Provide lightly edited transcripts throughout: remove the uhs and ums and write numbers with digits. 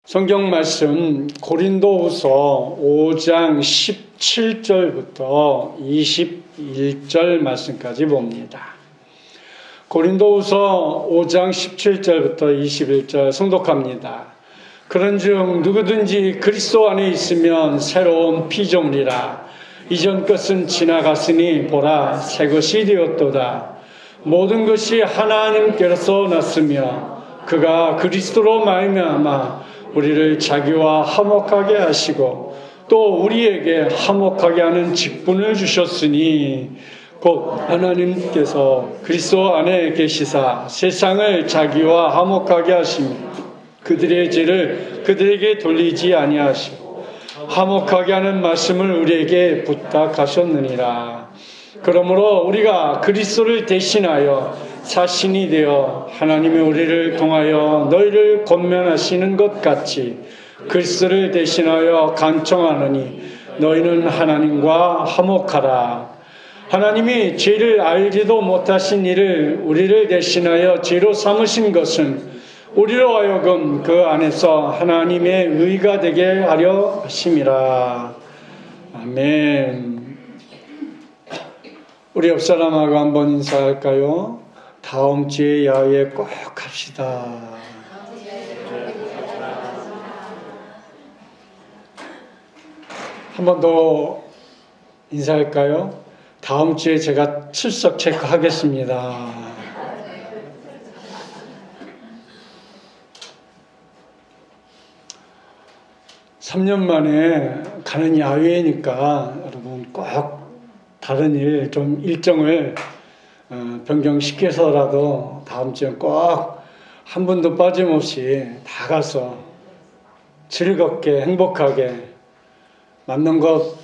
성경 말씀 고린도후서 5장 17절부터 21절 말씀까지 봅니다. 고린도후서 5장 17절부터 21절 성독합니다. 그런즉 누구든지 그리스도 안에 있으면 새로운 피조물이라. 이전 것은 지나갔으니 보라 새 것이 되었도다. 모든 것이 하나님께로서 났으며 그가 그리스도로 말미암아 우리를 자기와 화목하게 하시고 또 우리에게 화목하게 하는 직분을 주셨으니 곧 하나님께서 그리스도 안에 계시사 세상을 자기와 화목하게 하시며 그들의 죄를 그들에게 돌리지 아니하시고 화목하게 하는 말씀을 우리에게 부탁하셨느니라. 그러므로 우리가 그리스도를 대신하여 사신이 되어 하나님이 우리를 통하여 너희를 권면하시는 것 같이 그리스도를 대신하여 간청하느니 너희는 하나님과 화목하라. 하나님이 죄를 알지도 못하신 이를 우리를 대신하여 죄로 삼으신 것은 우리로 하여금 그 안에서 하나님의 의가 되게 하려 하심이라. 아멘. 우리 옆사람하고 한번 인사할까요? 다음 주에 야외에 꼭 갑시다. 한 번 더 인사할까요? 다음 주에 제가 출석 체크하겠습니다. (3년) 만에 가는 야외니까 여러분 꼭 다른 일 좀 일정을 변경시켜서라도 다음 주엔 꼭 한 분도 빠짐없이 다 가서 즐겁게 행복하게 맞는 것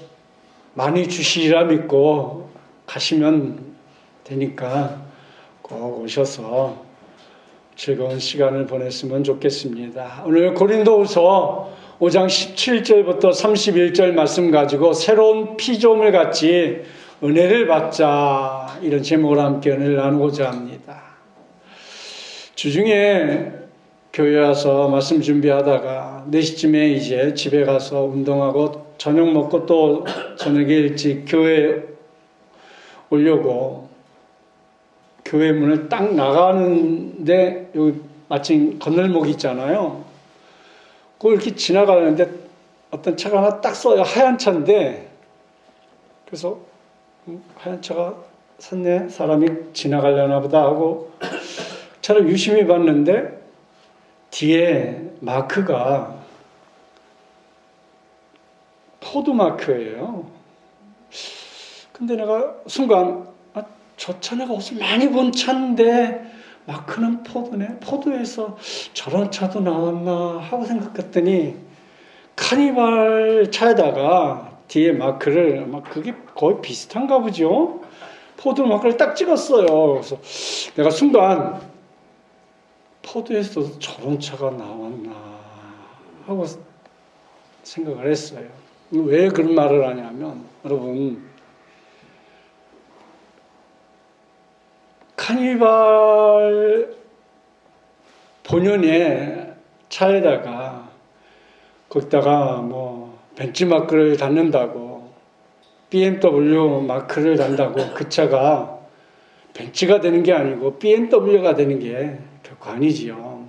많이 주시리라 믿고 가시면 되니까 꼭 오셔서 즐거운 시간을 보냈으면 좋겠습니다. 오늘 고린도후서 5장 17절부터 31절 말씀 가지고 새로운 피조물 같이 은혜를 받자, 이런 제목으로 함께 은혜를 나누고자 합니다. 주중에 교회 와서 말씀 준비하다가 4시쯤에 이제 집에 가서 운동하고 저녁 먹고 또 저녁에 일찍 교회 오려고 교회 문을 딱 나가는데 여기 마침 건널목 있잖아요. 그걸 이렇게 지나가는데 어떤 차가 하나 딱 써요. 하얀 차인데, 그래서 하얀 차가 섰네, 사람이 지나가려나 보다 하고 차를 유심히 봤는데 뒤에 마크가 포드 마크예요. 근데 내가 순간 저 차 내가 어디서 많이 본 차인데 마크는 포드네, 포드에서 저런 차도 나왔나 하고 생각했더니 카니발 차에다가 뒤에 마크를, 그게 거의 비슷한가 보죠? 포드 마크를 딱 찍었어요. 그래서 내가 순간 포드에서도 저런 차가 나왔나 하고 생각을 했어요. 왜 그런 말을 하냐면, 여러분, 카니발 본연의 차에다가 거기다가 벤츠 마크를 달는다고, BMW 마크를 단다고 그 차가 벤츠가 되는 게 아니고 BMW가 되는 게 결코 아니지요.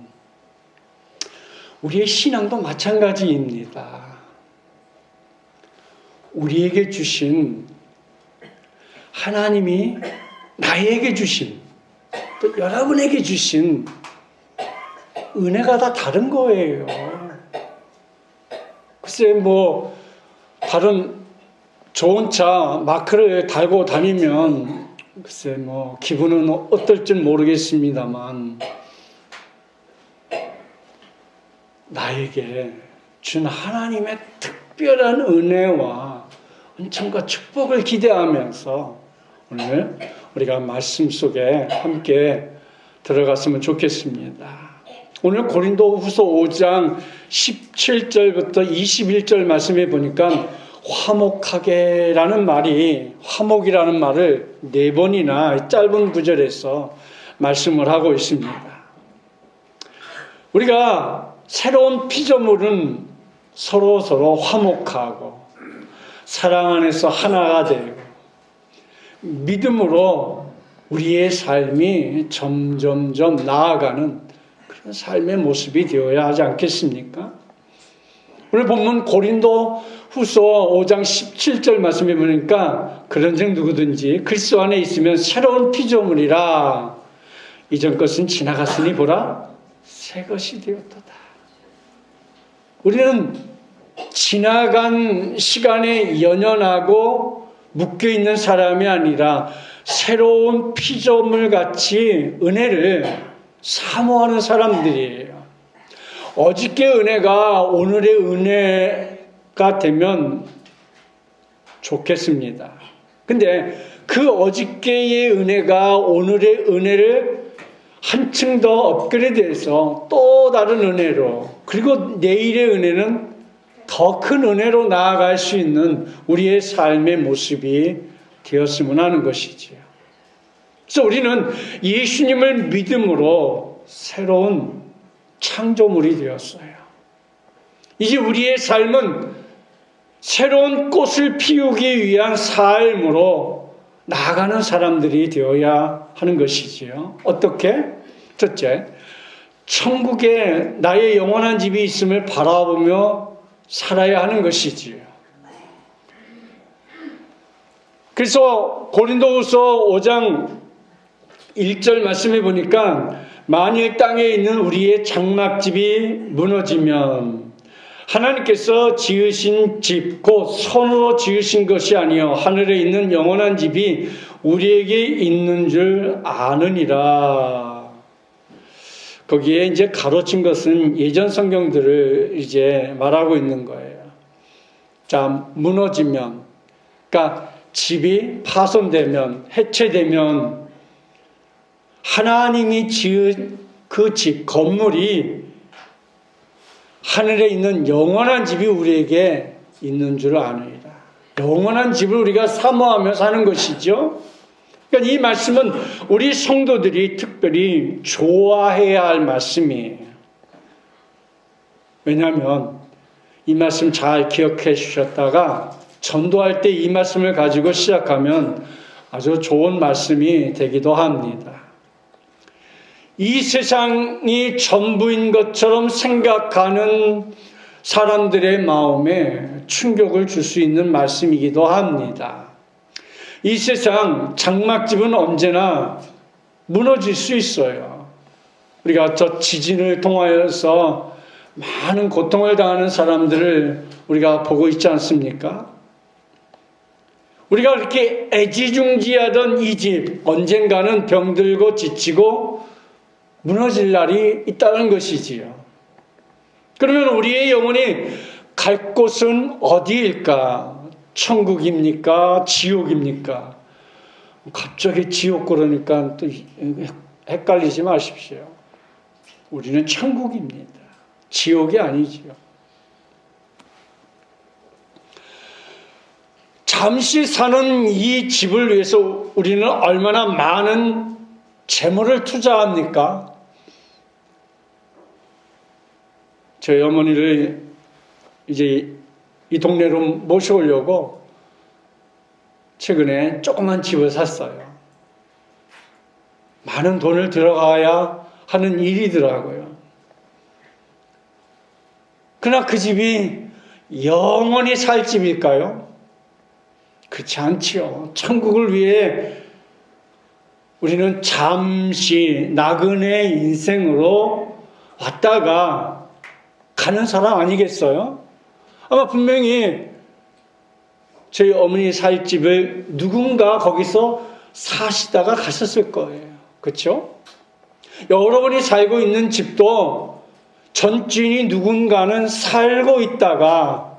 우리의 신앙도 마찬가지입니다. 우리에게 주신, 하나님이 나에게 주신, 또 여러분에게 주신 은혜가 다 다른 거예요. 글쎄 다른 좋은 차 마크를 달고 다니면 글쎄 기분은 어떨지 모르겠습니다만, 나에게 준 하나님의 특별한 은혜와 은총과 축복을 기대하면서 오늘 우리가 말씀 속에 함께 들어갔으면 좋겠습니다. 오늘 고린도후서 5장 17절부터 21절 말씀에 보니까 화목하게라는 말이, 화목이라는 말을 4번이나 짧은 구절에서 말씀을 하고 있습니다. 우리가 새로운 피조물은 서로 화목하고 사랑 안에서 하나가 되고 믿음으로 우리의 삶이 점점점 나아가는 그런 삶의 모습이 되어야 하지 않겠습니까? 오늘 본문 고린도 후서 5장 17절 말씀해 보니까 그런즉 누구든지 그리스도 안에 있으면 새로운 피조물이라 이전 것은 지나갔으니 보라 새 것이 되었도다. 우리는 지나간 시간에 연연하고 묶여있는 사람이 아니라 새로운 피조물 같이 은혜를 사모하는 사람들이에요. 어저께 은혜가 오늘의 은혜가 되면 좋겠습니다. 근데 그 어저께의 은혜가 오늘의 은혜를 한층 더 업그레이드해서 또 다른 은혜로 그리고 내일의 은혜는 더 큰 은혜로 나아갈 수 있는 우리의 삶의 모습이 되었으면 하는 것이지요. 그래서 우리는 예수님을 믿음으로 새로운 창조물이 되었어요. 이제 우리의 삶은 새로운 꽃을 피우기 위한 삶으로 나아가는 사람들이 되어야 하는 것이지요. 어떻게? 첫째, 천국에 나의 영원한 집이 있음을 바라보며 살아야 하는 것이지요. 그래서 고린도후서 5장 1절 말씀해 보니까 만일 땅에 있는 우리의 장막집이 무너지면 하나님께서 지으신 집, 곧 손으로 지으신 것이 아니요 하늘에 있는 영원한 집이 우리에게 있는 줄 아느니라. 거기에 이제 가로친 것은 예전 성경들을 이제 말하고 있는 거예요. 자, 무너지면, 그러니까 집이 파손되면, 해체되면 하나님이 지은 그 집, 건물이 하늘에 있는 영원한 집이 우리에게 있는 줄 아느니라. 영원한 집을 우리가 사모하며 사는 것이죠. 그러니까 이 말씀은 우리 성도들이 특별히 좋아해야 할 말씀이에요. 왜냐하면 이 말씀 잘 기억해 주셨다가 전도할 때 이 말씀을 가지고 시작하면 아주 좋은 말씀이 되기도 합니다. 이 세상이 전부인 것처럼 생각하는 사람들의 마음에 충격을 줄 수 있는 말씀이기도 합니다. 이 세상 장막집은 언제나 무너질 수 있어요. 우리가 저 지진을 통하여서 많은 고통을 당하는 사람들을 우리가 보고 있지 않습니까? 우리가 그렇게 애지중지하던 이 집 언젠가는 병들고 지치고 무너질 날이 있다는 것이지요. 그러면 우리의 영혼이 갈 곳은 어디일까? 천국입니까? 지옥입니까? 갑자기 지옥 그러니까 또 헷갈리지 마십시오. 우리는 천국입니다. 지옥이 아니지요. 잠시 사는 이 집을 위해서 우리는 얼마나 많은 재물을 투자합니까? 저희 어머니를 이제 이 동네로 모셔오려고 최근에 조그만 집을 샀어요. 많은 돈을 들어가야 하는 일이더라고요. 그러나 그 집이 영원히 살 집일까요? 그렇지 않지요. 천국을 위해 우리는 잠시 나그네 인생으로 왔다가 가는 사람 아니겠어요? 아마 분명히 저희 어머니 살 집을 누군가 거기서 사시다가 가셨을 거예요. 그렇죠? 여러분이 살고 있는 집도 전 주인이 누군가는 살고 있다가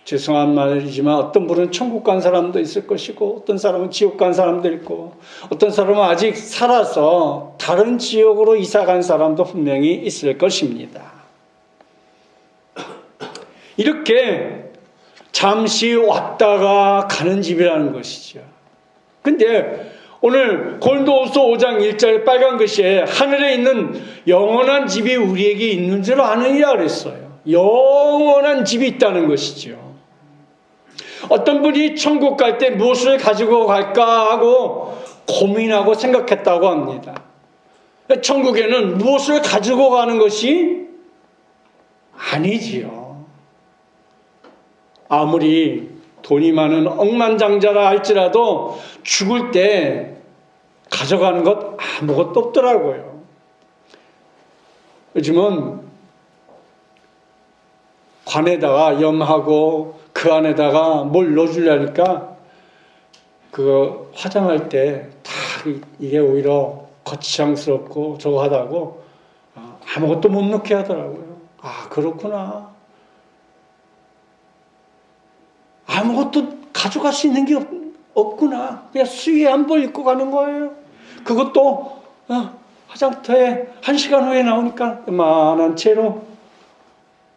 죄송한 말이지만 어떤 분은 천국 간 사람도 있을 것이고 어떤 사람은 지옥 간 사람도 있고 어떤 사람은 아직 살아서 다른 지역으로 이사 간 사람도 분명히 있을 것입니다. 이렇게 잠시 왔다가 가는 집이라는 것이죠. 근데 오늘 고린도후서 5장 1절 빨간 글씨에 하늘에 있는 영원한 집이 우리에게 있는 줄 아느냐 그랬어요. 영원한 집이 있다는 것이죠. 어떤 분이 천국 갈 때 무엇을 가지고 갈까 하고 고민하고 생각했다고 합니다. 천국에는 무엇을 가지고 가는 것이 아니지요. 아무리 돈이 많은 억만장자라 할지라도 죽을 때 가져가는 것 아무것도 없더라고요. 요즘은 관에다가 염하고 그 안에다가 뭘 넣어주려니까 그거 화장할 때 다 이게 오히려 거창스럽고 저거 하다고 아무것도 못 넣게 하더라고요. 아, 그렇구나. 아무것도 가져갈 수 있는 게 없구나. 그냥 수위 한 벌 입고 가는 거예요. 그것도 화장터에 1시간 후에 나오니까 그만한 채로.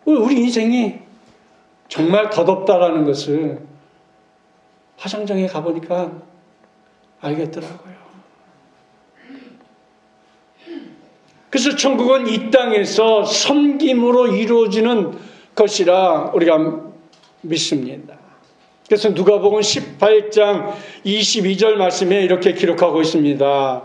우리 인생이 정말 덧없다라는 것을 화장장에 가보니까 알겠더라고요. 그래서 천국은 이 땅에서 섬김으로 이루어지는 것이라 우리가 믿습니다. 그래서 누가복음 18장 22절 말씀에 이렇게 기록하고 있습니다.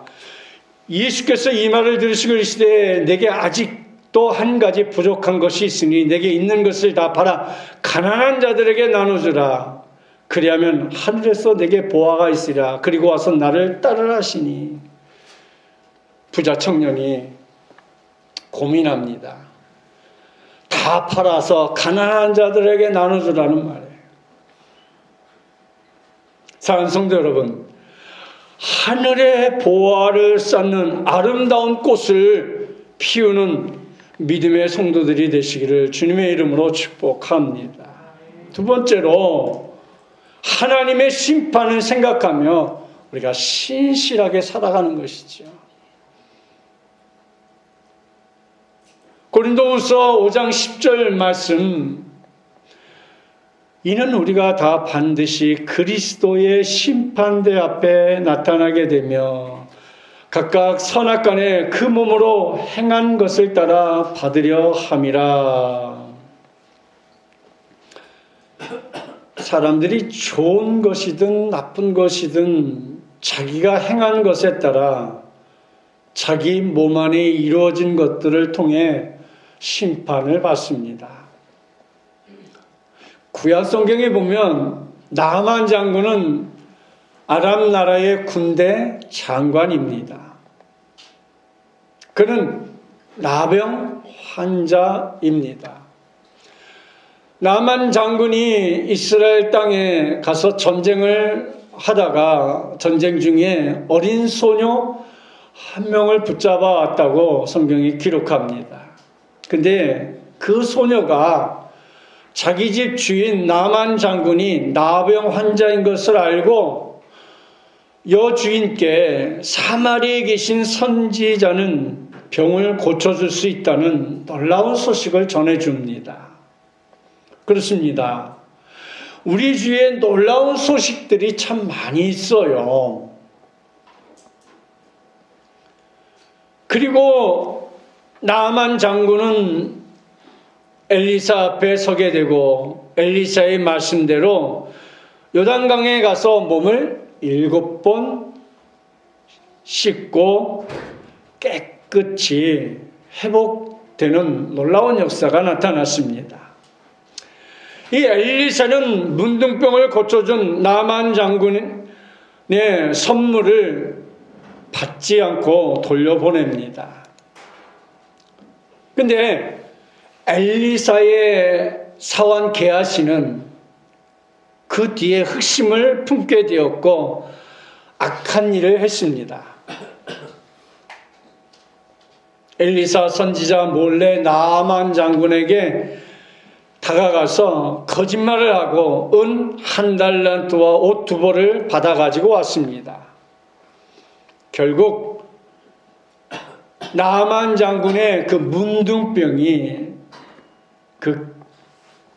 예수께서 이 말을 들으시고 이르시되 내게 아직도 한 가지 부족한 것이 있으니 내게 있는 것을 다 팔아 가난한 자들에게 나눠주라. 그리하면 하늘에서 내게 보화가 있으리라. 그리고 와서 나를 따르라 하시니. 부자 청년이 고민합니다. 다 팔아서 가난한 자들에게 나눠주라는 말이에요. 사랑하는 성도 여러분, 하늘의 보화를 쌓는 아름다운 꽃을 피우는 믿음의 성도들이 되시기를 주님의 이름으로 축복합니다. 두 번째로 하나님의 심판을 생각하며 우리가 신실하게 살아가는 것이죠. 고린도후서 5장 10절 말씀, 이는 우리가 다 반드시 그리스도의 심판대 앞에 나타나게 되며 각각 선악간에 그 몸으로 행한 것을 따라 받으려 함이라. 사람들이 좋은 것이든 나쁜 것이든 자기가 행한 것에 따라 자기 몸 안에 이루어진 것들을 통해 심판을 받습니다. 구약 성경에 보면 나만 장군은 아람 나라의 군대 장관입니다. 그는 나병 환자입니다. 나만 장군이 이스라엘 땅에 가서 전쟁을 하다가 전쟁 중에 어린 소녀 한 명을 붙잡아 왔다고 성경이 기록합니다. 근데 그 소녀가 자기 집 주인 나만 장군이 나병 환자인 것을 알고 여주인께 사마리아에 계신 선지자는 병을 고쳐줄 수 있다는 놀라운 소식을 전해줍니다. 그렇습니다. 우리 주위에 놀라운 소식들이 참 많이 있어요. 그리고 나만 장군은 엘리사 앞에 서게 되고 엘리사의 말씀대로 요단강에 가서 몸을 7번 씻고 깨끗이 회복되는 놀라운 역사가 나타났습니다. 이 엘리사는 문둥병을 고쳐준 나만 장군의 선물을 받지 않고 돌려보냅니다. 근데 엘리사의 사환 게하시는 그 뒤에 흑심을 품게 되었고 악한 일을 했습니다. 엘리사 선지자 몰래 나만 장군에게 다가가서 거짓말을 하고 은 1달란트와 옷 2벌을 받아가지고 왔습니다. 결국 나만 장군의 그 문둥병이 그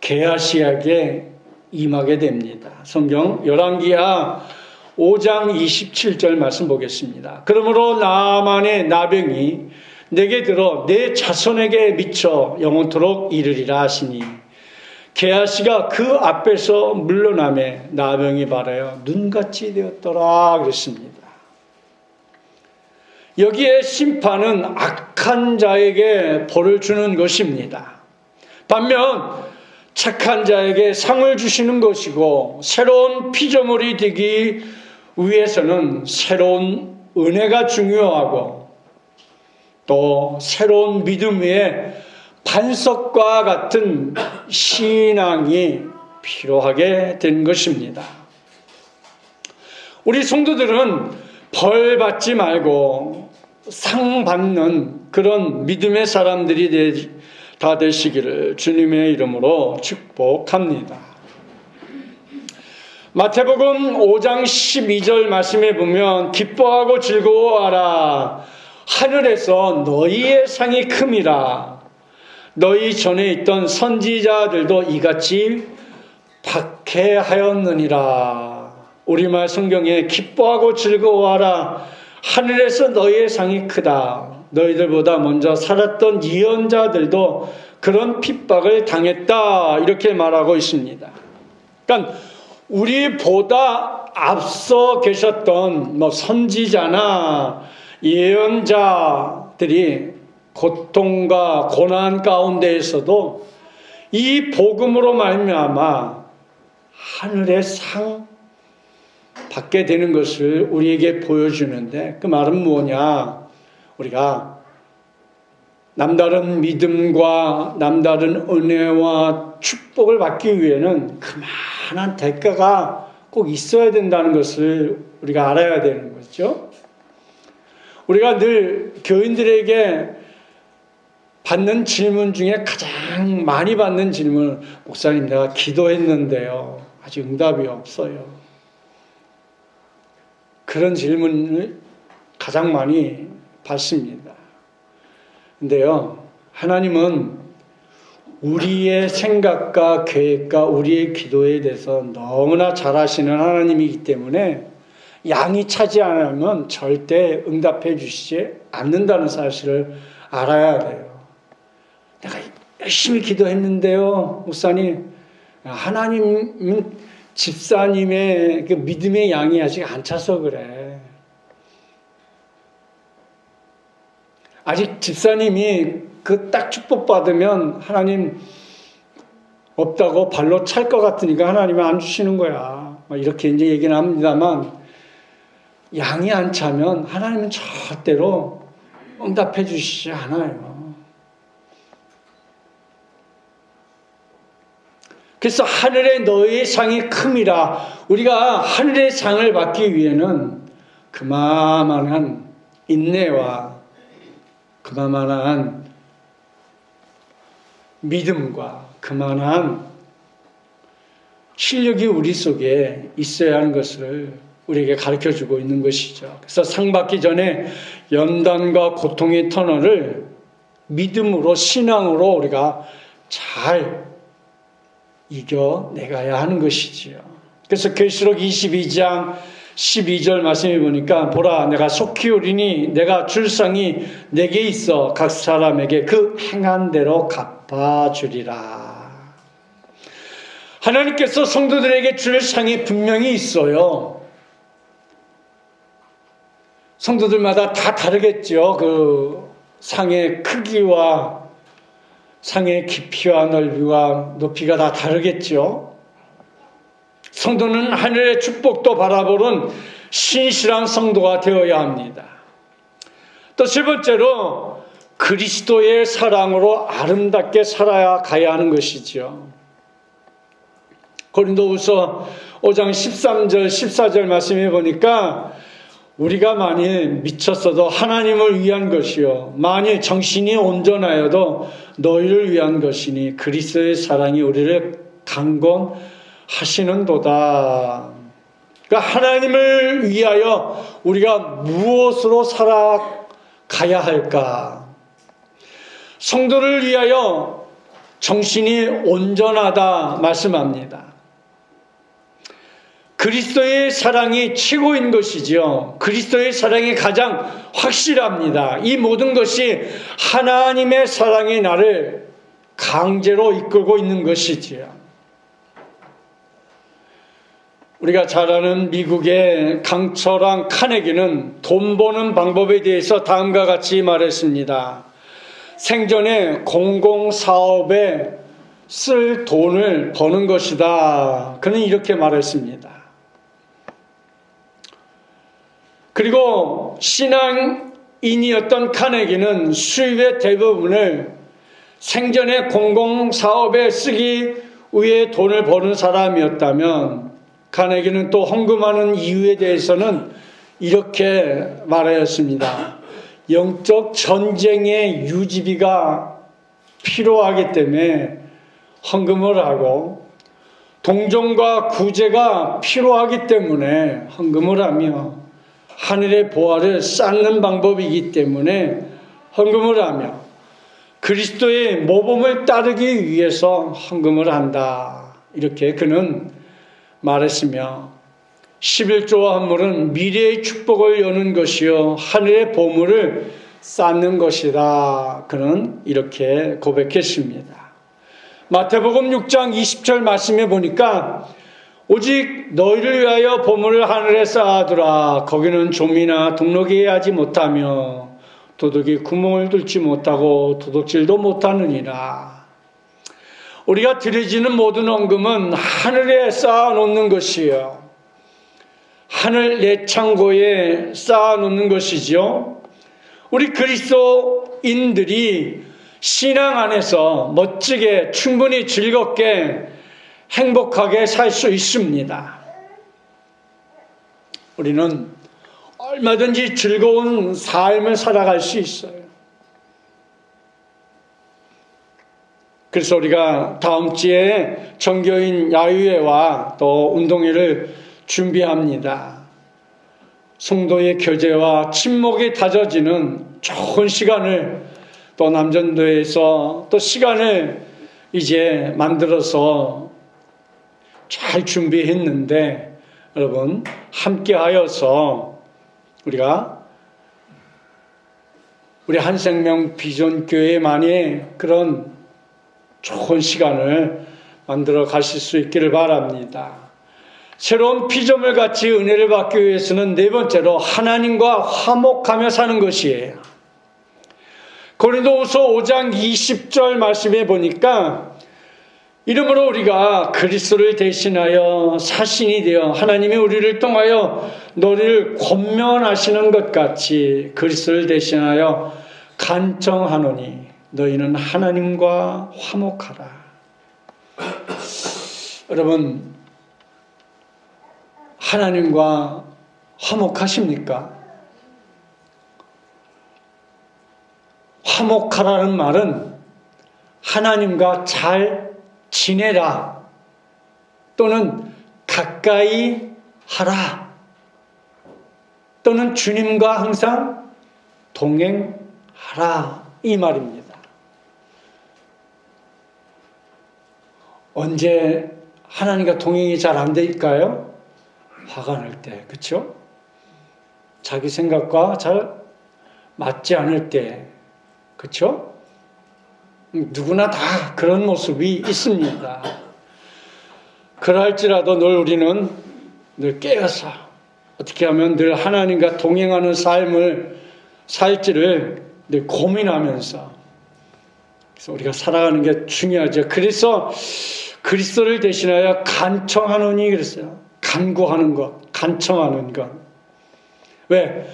게하시에게 임하게 됩니다. 성경 열왕기하 5장 27절 말씀 보겠습니다. 그러므로 나만의 나병이 내게 들어 내 자손에게 미쳐 영원토록 이르리라 하시니 게하시가 그 앞에서 물러나매 나병이 발하여 눈같이 되었더라 그랬습니다. 여기에 심판은 악한 자에게 벌을 주는 것입니다. 반면 착한 자에게 상을 주시는 것이고 새로운 피조물이 되기 위해서는 새로운 은혜가 중요하고 또 새로운 믿음 위에 반석과 같은 신앙이 필요하게 된 것입니다. 우리 성도들은 벌 받지 말고 상 받는 그런 믿음의 사람들이 다 되시기를 주님의 이름으로 축복합니다. 마태복음 5장 12절 말씀에 보면 기뻐하고 즐거워하라 하늘에서 너희의 상이 큼이라 너희 전에 있던 선지자들도 이같이 박해하였느니라. 우리말 성경에 기뻐하고 즐거워하라 하늘에서 너희의 상이 크다. 너희들보다 먼저 살았던 예언자들도 그런 핍박을 당했다. 이렇게 말하고 있습니다. 그러니까 우리보다 앞서 계셨던 선지자나 예언자들이 고통과 고난 가운데에서도 이 복음으로 말미암아 하늘의 상 받게 되는 것을 우리에게 보여주는데 그 말은 뭐냐? 우리가 남다른 믿음과 남다른 은혜와 축복을 받기 위해는 그만한 대가가 꼭 있어야 된다는 것을 우리가 알아야 되는 거죠. 우리가 늘 교인들에게 받는 질문 중에 가장 많이 받는 질문, 목사님 내가 기도했는데요 아직 응답이 없어요. 그런 질문을 가장 많이 받습니다. 근데요, 하나님은 우리의 생각과 계획과 우리의 기도에 대해서 너무나 잘 아시는 하나님이기 때문에 양이 차지 않으면 절대 응답해 주시지 않는다는 사실을 알아야 돼요. 내가 열심히 기도했는데요, 목사님. 하나님은 집사님의 그 믿음의 양이 아직 안 차서 그래. 아직 집사님이 그 딱 축복받으면 하나님 없다고 발로 찰 것 같으니까 하나님은 안 주시는 거야. 이렇게 이제 얘기는 합니다만, 양이 안 차면 하나님은 절대로 응답해 주시지 않아요. 그래서 하늘의 너희의 상이 큼이라. 우리가 하늘의 상을 받기 위해는 그만한 인내와 그만한 믿음과 그만한 실력이 우리 속에 있어야 하는 것을 우리에게 가르쳐주고 있는 것이죠. 그래서 상 받기 전에 연단과 고통의 터널을 믿음으로, 신앙으로 우리가 잘 이겨내가야 하는 것이지요. 그래서 계시록 22장 12절 말씀해 보니까 보라 내가 속히 오리니 내가 줄 상이 내게 있어 각 사람에게 그 행한 대로 갚아주리라. 하나님께서 성도들에게 줄 상이 분명히 있어요. 성도들마다 다 다르겠죠. 그 상의 크기와 상의 깊이와 넓이와 높이가 다 다르겠죠. 성도는 하늘의 축복도 바라보는 신실한 성도가 되어야 합니다. 또 세 번째로 그리스도의 사랑으로 아름답게 살아야 가야 하는 것이죠. 고린도후서 5장 13절 14절 말씀해 보니까 우리가 만일 미쳤어도 하나님을 위한 것이요 만일 정신이 온전하여도 너희를 위한 것이니 그리스도의 사랑이 우리를 강권하시는도다. 그러니까 하나님을 위하여 우리가 무엇으로 살아가야 할까? 성도를 위하여 정신이 온전하다 말씀합니다. 그리스도의 사랑이 최고인 것이지요. 그리스도의 사랑이 가장 확실합니다. 이 모든 것이 하나님의 사랑이 나를 강제로 이끌고 있는 것이지요. 우리가 잘 아는 미국의 강철왕 카네기는 돈 버는 방법에 대해서 다음과 같이 말했습니다. 생전에 공공사업에 쓸 돈을 버는 것이다. 그는 이렇게 말했습니다. 그리고 신앙인이었던 카네기는 수입의 대부분을 생전에 공공사업에 쓰기 위해 돈을 버는 사람이었다면 카네기는 또 헌금하는 이유에 대해서는 이렇게 말하였습니다. 영적 전쟁의 유지비가 필요하기 때문에 헌금을 하고 동정과 구제가 필요하기 때문에 헌금을 하며 하늘의 보화를 쌓는 방법이기 때문에 헌금을 하며 그리스도의 모범을 따르기 위해서 헌금을 한다. 이렇게 그는 말했으며 11조와 헌물은 미래의 축복을 여는 것이요 하늘의 보물을 쌓는 것이다. 그는 이렇게 고백했습니다. 마태복음 6장 20절 말씀에 보니까 오직 너희를 위하여 보물을 하늘에 쌓아두라. 거기는 좀이나 동록이 하지 못하며 도둑이 구멍을 뚫지 못하고 도둑질도 못하느니라. 우리가 드려지는 모든 헌금은 하늘에 쌓아놓는 것이에요. 하늘 내 창고에 쌓아놓는 것이지요. 우리 그리스도인들이 신앙 안에서 멋지게 충분히 즐겁게 행복하게 살 수 있습니다. 우리는 얼마든지 즐거운 삶을 살아갈 수 있어요. 그래서 우리가 다음 주에 정교인 야유회와 또 운동회를 준비합니다. 성도의 교제와 친목이 다져지는 좋은 시간을 또 남전도에서 또 시간을 이제 만들어서 잘 준비했는데 여러분 함께 하여서 우리가 우리 한생명 비전교회만의 그런 좋은 시간을 만들어 가실 수 있기를 바랍니다. 새로운 피조물 같이 은혜를 받기 위해서는 네 번째로 하나님과 화목하며 사는 것이에요. 고린도후서 5장 20절 말씀에 보니까 이러므로 우리가 그리스도를 대신하여 사신이 되어 하나님이 우리를 통하여 너희를 권면하시는 것 같이 그리스도를 대신하여 간청하노니 너희는 하나님과 화목하라. 여러분 하나님과 화목하십니까? 화목하라는 말은 하나님과 잘 지내라 또는 가까이 하라 또는 주님과 항상 동행하라 이 말입니다. 언제 하나님과 동행이 잘 안 될까요? 화가 날 때, 그렇죠? 자기 생각과 잘 맞지 않을 때, 그렇죠? 누구나 다 그런 모습이 있습니다. 그럴지라도 늘 우리는 늘 깨어서 어떻게 하면 늘 하나님과 동행하는 삶을 살지를 늘 고민하면서 그래서 우리가 살아가는 게 중요하죠. 그래서 그리스도를 대신하여 간청하노니 그랬어요. 간구하는 것, 간청하는 것. 왜?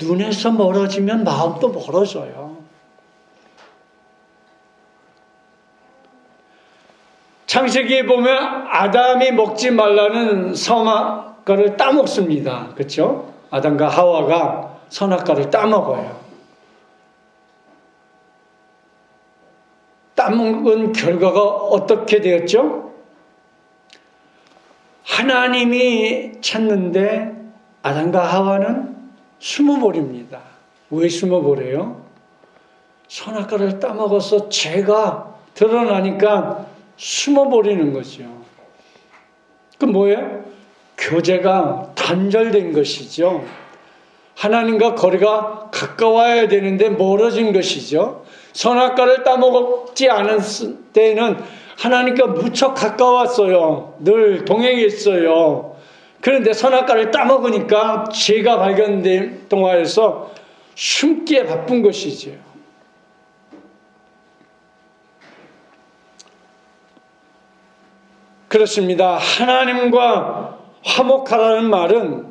눈에서 멀어지면 마음도 멀어져요. 창세기에 보면 아담이 먹지 말라는 선악과를 따먹습니다. 그렇죠? 아담과 하와가 선악과를 따먹어요. 따먹은 결과가 어떻게 되었죠? 하나님이 찾는데 아담과 하와는 숨어버립니다. 왜 숨어버려요? 선악과를 따먹어서 죄가 드러나니까 숨어버리는 거죠. 그 뭐예요? 교제가 단절된 것이죠. 하나님과 거리가 가까워야 되는데 멀어진 것이죠. 선악과를 따먹지 않은 때에는 하나님과 무척 가까웠어요. 늘 동행했어요. 그런데 선악과를 따먹으니까 죄가 발견된 동화에서 숨기에 바쁜 것이죠. 그렇습니다. 하나님과 화목하라는 말은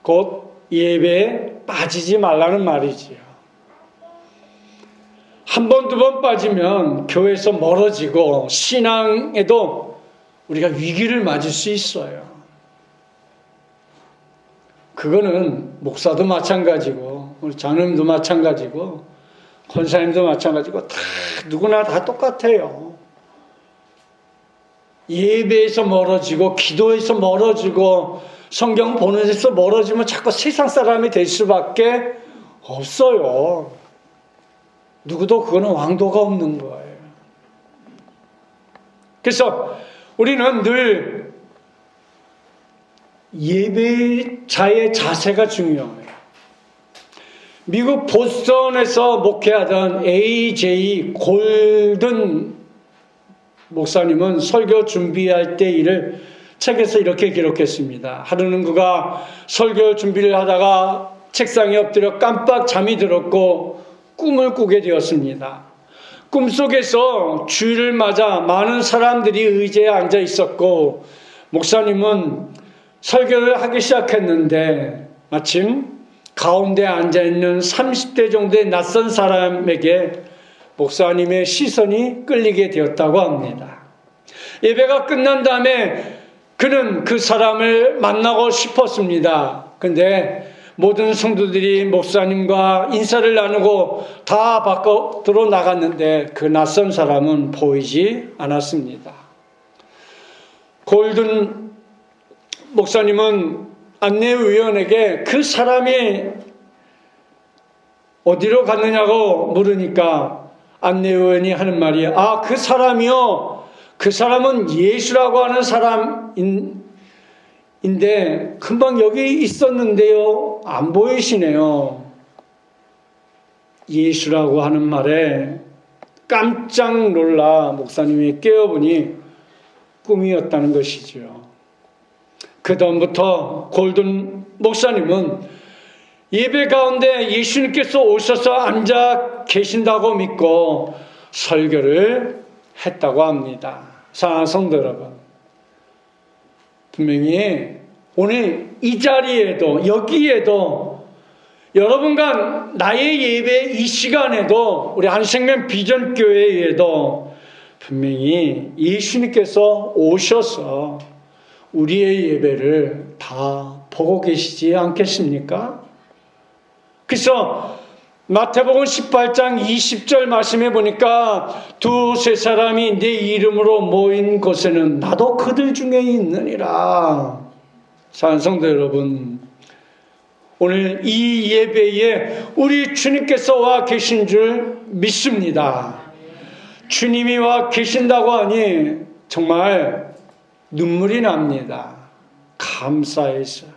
곧 예배에 빠지지 말라는 말이지요. 한 번, 두 번 빠지면 교회에서 멀어지고 신앙에도 우리가 위기를 맞을 수 있어요. 그거는 목사도 마찬가지고 우리 장로님도 마찬가지고 권사님도 마찬가지고 다 누구나 다 똑같아요. 예배에서 멀어지고 기도에서 멀어지고 성경 보는 데서 멀어지면 자꾸 세상 사람이 될 수밖에 없어요. 누구도 그거는 왕도가 없는 거예요. 그래서 우리는 늘 예배자의 자세가 중요해요. 미국 보스턴에서 목회하던 A.J. 골든 목사님은 설교 준비할 때 일을 책에서 이렇게 기록했습니다. 하루는 그가 설교 준비를 하다가 책상에 엎드려 깜빡 잠이 들었고 꿈을 꾸게 되었습니다. 꿈속에서 주일을 맞아 많은 사람들이 의자에 앉아 있었고 목사님은 설교를 하기 시작했는데 마침 가운데 앉아있는 30대 정도의 낯선 사람에게 목사님의 시선이 끌리게 되었다고 합니다. 예배가 끝난 다음에 그는 그 사람을 만나고 싶었습니다. 근데 모든 성도들이 목사님과 인사를 나누고 다 밖으로 나갔는데 그 낯선 사람은 보이지 않았습니다. 골든 목사님은 안내위원에게 그 사람이 어디로 갔느냐고 물으니까 안내위원이 하는 말이 그 사람이요. 그 사람은 예수라고 하는 사람인데 금방 여기 있었는데요. 안 보이시네요. 예수라고 하는 말에 깜짝 놀라 목사님이 깨어보니 꿈이었다는 것이죠. 그 다음부터 골든 목사님은 예배 가운데 예수님께서 오셔서 앉아 계신다고 믿고 설교를 했다고 합니다. 사랑하는 성도 여러분, 분명히 오늘 이 자리에도 여기에도 여러분과 나의 예배 이 시간에도 우리 한생명 비전교회에도 분명히 예수님께서 오셔서 우리의 예배를 다 보고 계시지 않겠습니까? 그래서 마태복음 18장 20절 말씀해 보니까 두세 사람이 내 이름으로 모인 곳에는 나도 그들 중에 있느니라. 사랑하는 성도 여러분, 오늘 이 예배에 우리 주님께서 와 계신 줄 믿습니다. 주님이 와 계신다고 하니 정말 눈물이 납니다. 감사해서.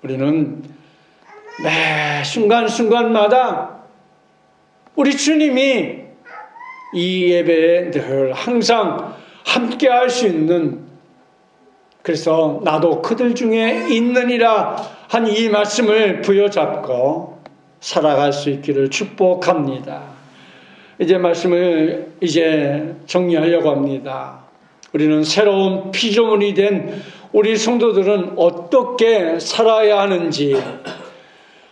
우리는 매 순간순간마다 우리 주님이 이 예배에 늘 항상 함께 할 수 있는, 그래서 나도 그들 중에 있느니라 한 이 말씀을 부여잡고 살아갈 수 있기를 축복합니다. 이제 말씀을 정리하려고 합니다. 우리는 새로운 피조물이 된 우리 성도들은 어떻게 살아야 하는지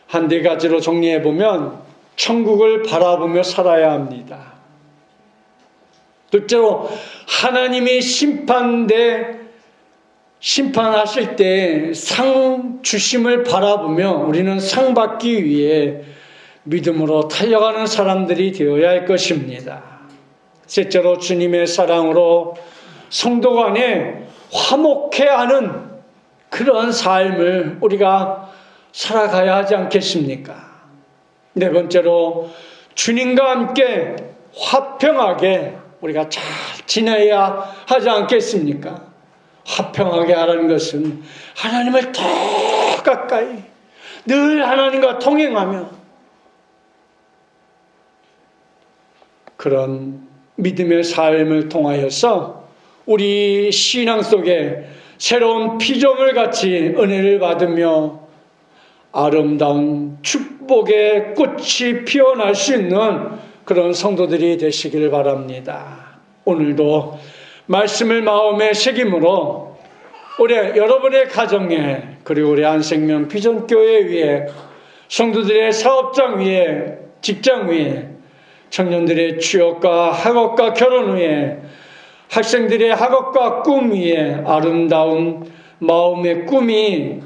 한 네 가지로 정리해 보면 천국을 바라보며 살아야 합니다. 둘째로 하나님이 심판하실 때 상 주심을 바라보며 우리는 상 받기 위해 믿음으로 달려가는 사람들이 되어야 할 것입니다. 셋째로 주님의 사랑으로 성도 간에 화목해하는 그런 삶을 우리가 살아가야 하지 않겠습니까? 네 번째로 주님과 함께 화평하게 우리가 잘 지내야 하지 않겠습니까? 화평하게 하라는 것은 하나님을 더 가까이 늘 하나님과 동행하며 그런 믿음의 삶을 통하여서 우리 신앙 속에 새로운 피조물 같이 은혜를 받으며 아름다운 축복의 꽃이 피어날 수 있는 그런 성도들이 되시길 바랍니다. 오늘도 말씀을 마음에 새김으로 우리 여러분의 가정에 그리고 우리 안생명 비전교회 위에 성도들의 사업장 위에 직장 위에 청년들의 취업과 학업과 결혼 위에 학생들의 학업과 꿈 위에 아름다운 마음의 꿈이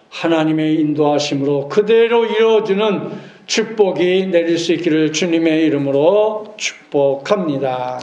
하나님의 인도하심으로 그대로 이루어지는 축복이 내릴 수 있기를 주님의 이름으로 축복합니다.